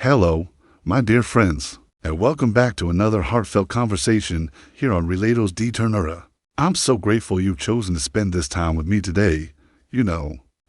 Hello, my dear friends, and welcome back to another heartfelt conversation here on Relatos de Ternura. I'm so grateful you've chosen to spend this time with me today.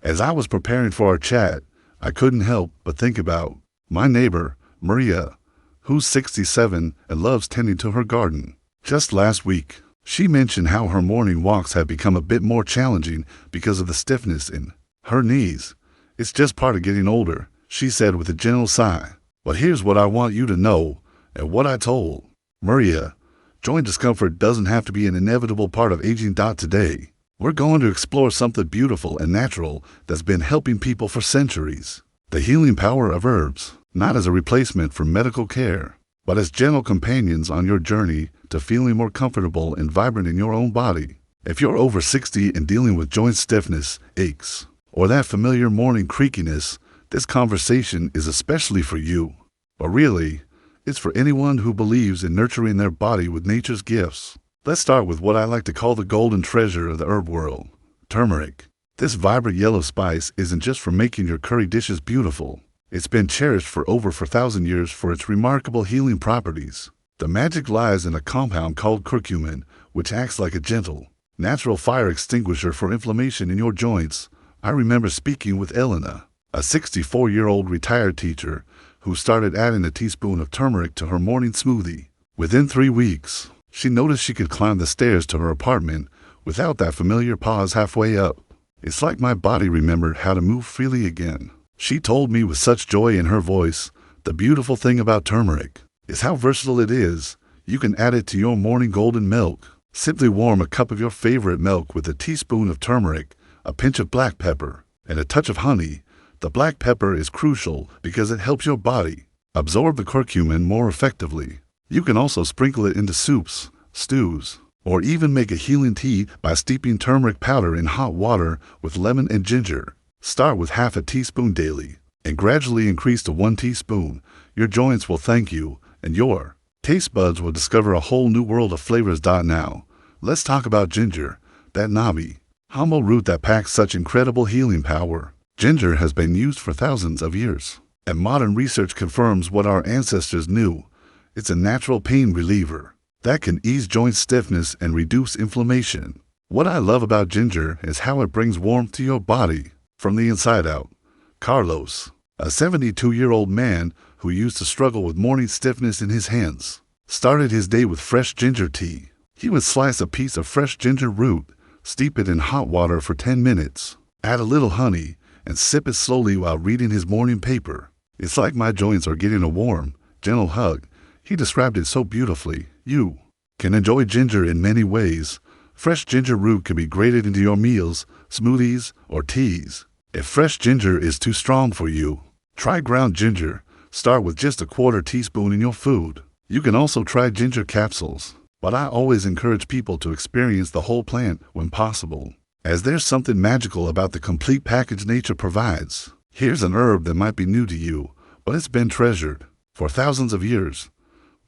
As I was preparing for our chat, I couldn't help but think about my neighbor, Maria, who's 67 and loves tending to her garden. Just last week, she mentioned how her morning walks have become a bit more challenging because of the stiffness in her knees. It's just part of getting older, she said with a gentle sigh. But here's what I want you to know, and what I told Maria. Joint discomfort doesn't have to be an inevitable part of aging. Today, we're going to explore something beautiful and natural that's been helping people for centuries. The healing power of herbs, not as a replacement for medical care, but as gentle companions on your journey to feeling more comfortable and vibrant in your own body. If you're over 60 and dealing with joint stiffness, aches, or that familiar morning creakiness, this conversation is especially for you. But really, it's for anyone who believes in nurturing their body with nature's gifts. Let's start with what I like to call the golden treasure of the herb world, turmeric. This vibrant yellow spice isn't just for making your curry dishes beautiful. It's been cherished for over 4,000 years for its remarkable healing properties. The magic lies in a compound called curcumin, which acts like a gentle, natural fire extinguisher for inflammation in your joints. I remember speaking with Elena, a 64-year-old retired teacher who started adding a teaspoon of turmeric to her morning smoothie. Within 3 weeks, she noticed she could climb the stairs to her apartment without that familiar pause halfway up. It's like my body remembered how to move freely again. She told me with such joy in her voice, the beautiful thing about turmeric is how versatile it is. You can add it to your morning golden milk. Simply warm a cup of your favorite milk with a teaspoon of turmeric, a pinch of black pepper, and a touch of honey. The black pepper is crucial because it helps your body absorb the curcumin more effectively. You can also sprinkle it into soups, stews, or even make a healing tea by steeping turmeric powder in hot water with lemon and ginger. Start with half a teaspoon daily and gradually increase to 1 teaspoon. Your joints will thank you, and your taste buds will discover a whole new world of flavors. Now, let's talk about ginger, that knobby, humble root that packs such incredible healing power. Ginger has been used for thousands of years, and modern research confirms what our ancestors knew. It's a natural pain reliever that can ease joint stiffness and reduce inflammation. What I love about ginger is how it brings warmth to your body from the inside out. Carlos, a 72-year-old man who used to struggle with morning stiffness in his hands, started his day with fresh ginger tea. He would slice a piece of fresh ginger root, steep it in hot water for 10 minutes, add a little honey, and sip it slowly while reading his morning paper. It's like my joints are getting a warm, gentle hug. He described it so beautifully. You can enjoy ginger in many ways. Fresh ginger root can be grated into your meals, smoothies, or teas. If fresh ginger is too strong for you, try ground ginger. Start with just a 1/4 teaspoon in your food. You can also try ginger capsules, but I always encourage people to experience the whole plant when possible, as there's something magical about the complete package nature provides. Here's an herb that might be new to you, but it's been treasured for thousands of years.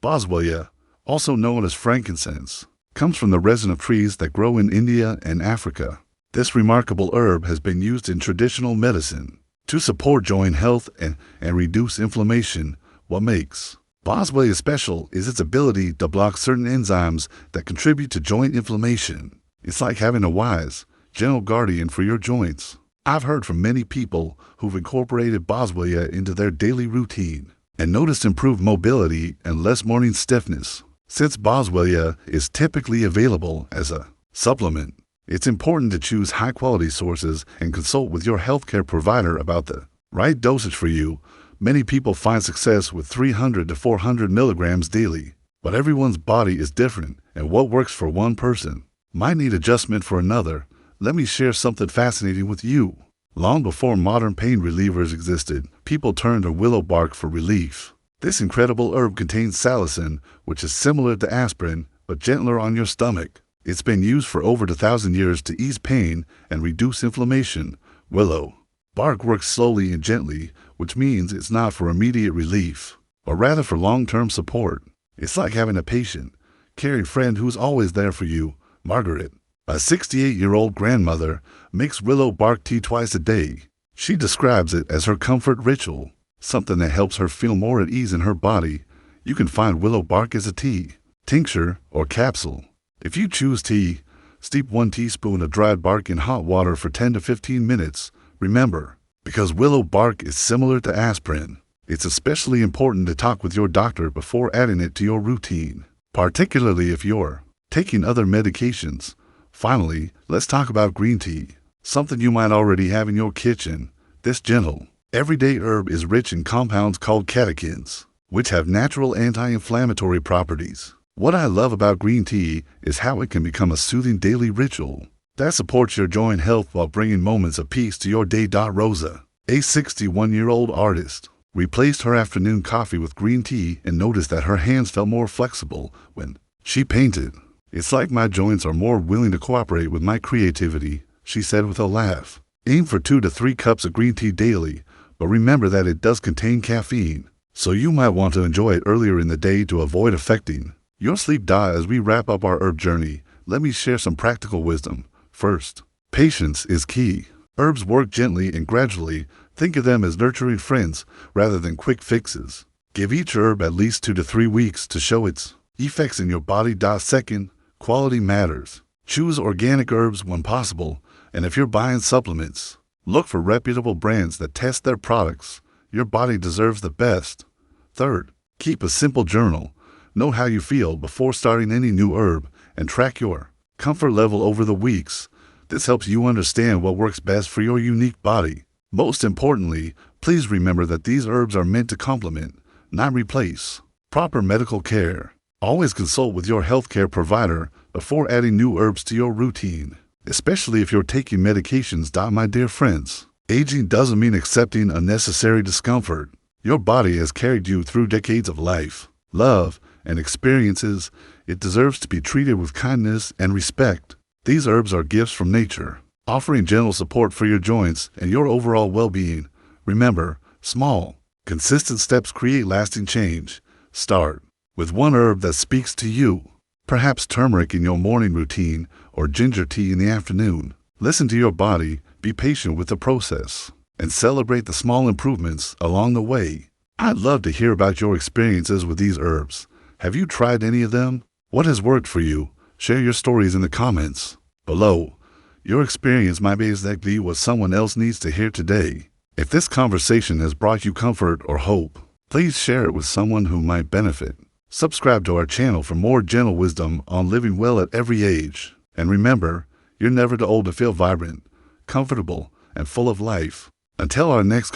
Boswellia, also known as frankincense, comes from the resin of trees that grow in India and Africa. This remarkable herb has been used in traditional medicine to support joint health and reduce inflammation. What makes Boswellia special is its ability to block certain enzymes that contribute to joint inflammation. It's like having a wise, gentle guardian for your joints. I've heard from many people who've incorporated Boswellia into their daily routine and noticed improved mobility and less morning stiffness. Since Boswellia is typically available as a supplement, it's important to choose high-quality sources and consult with your healthcare provider about the right dosage for you. Many people find success with 300 to 400 milligrams daily, but everyone's body is different, and what works for one person might need adjustment for another. Let me share something fascinating with you. Long before modern pain relievers existed, people turned to willow bark for relief. This incredible herb contains salicin, which is similar to aspirin, but gentler on your stomach. It's been used for over 1,000 years to ease pain and reduce inflammation. Willow bark works slowly and gently, which means it's not for immediate relief, but rather for long-term support. It's like having a patient, caring friend who's always there for you. Margaret, a 68-year-old grandmother, makes willow bark tea twice a day. She describes it as her comfort ritual. something that helps her feel more at ease in her body, you can find willow bark as a tea, tincture, or capsule. If you choose tea, steep 1 teaspoon of dried bark in hot water for 10 to 15 minutes. Remember, because willow bark is similar to aspirin, it's especially important to talk with your doctor before adding it to your routine, particularly if you're taking other medications. Finally, let's talk about green tea, something you might already have in your kitchen. This gentle, everyday herb is rich in compounds called catechins, which have natural anti-inflammatory properties. What I love about green tea is how it can become a soothing daily ritual that supports your joy and health while bringing moments of peace to your day. Rosa, a 61-year-old artist, replaced her afternoon coffee with green tea and noticed that her hands felt more flexible when she painted. "It's like my joints are more willing to cooperate with my creativity," she said with a laugh. Aim for 2 to 3 cups of green tea daily, but remember that it does contain caffeine, so you might want to enjoy it earlier in the day to avoid affecting your sleep. As we wrap up our herb journey, let me share some practical wisdom. First, patience is key. Herbs work gently and gradually. Think of them as nurturing friends rather than quick fixes. Give each herb at least 2 to 3 weeks to show its effects in your body. Second, quality matters. Choose organic herbs when possible, and if you're buying supplements, look for reputable brands that test their products. Your body deserves the best. Third, keep a simple journal. Know how you feel before starting any new herb and track your comfort level over the weeks. This helps you understand what works best for your unique body. Most importantly, please remember that these herbs are meant to complement, not replace, proper medical care. Always consult with your healthcare provider before adding new herbs to your routine, especially if you're taking medications. My dear friends, aging doesn't mean accepting unnecessary discomfort. Your body has carried you through decades of life, love, and experiences. It deserves to be treated with kindness and respect. These herbs are gifts from nature, offering gentle support for your joints and your overall well-being. Remember, small, consistent steps create lasting change. Start with one herb that speaks to you, perhaps turmeric in your morning routine or ginger tea in the afternoon. Listen to your body, be patient with the process, and celebrate the small improvements along the way. I'd love to hear about your experiences with these herbs. Have you tried any of them? What has worked for you? Share your stories in the comments below. Your experience might be exactly what someone else needs to hear today. If this conversation has brought you comfort or hope, please share it with someone who might benefit. Subscribe to our channel for more gentle wisdom on living well at every age. And remember, you're never too old to feel vibrant, comfortable, and full of life. Until our next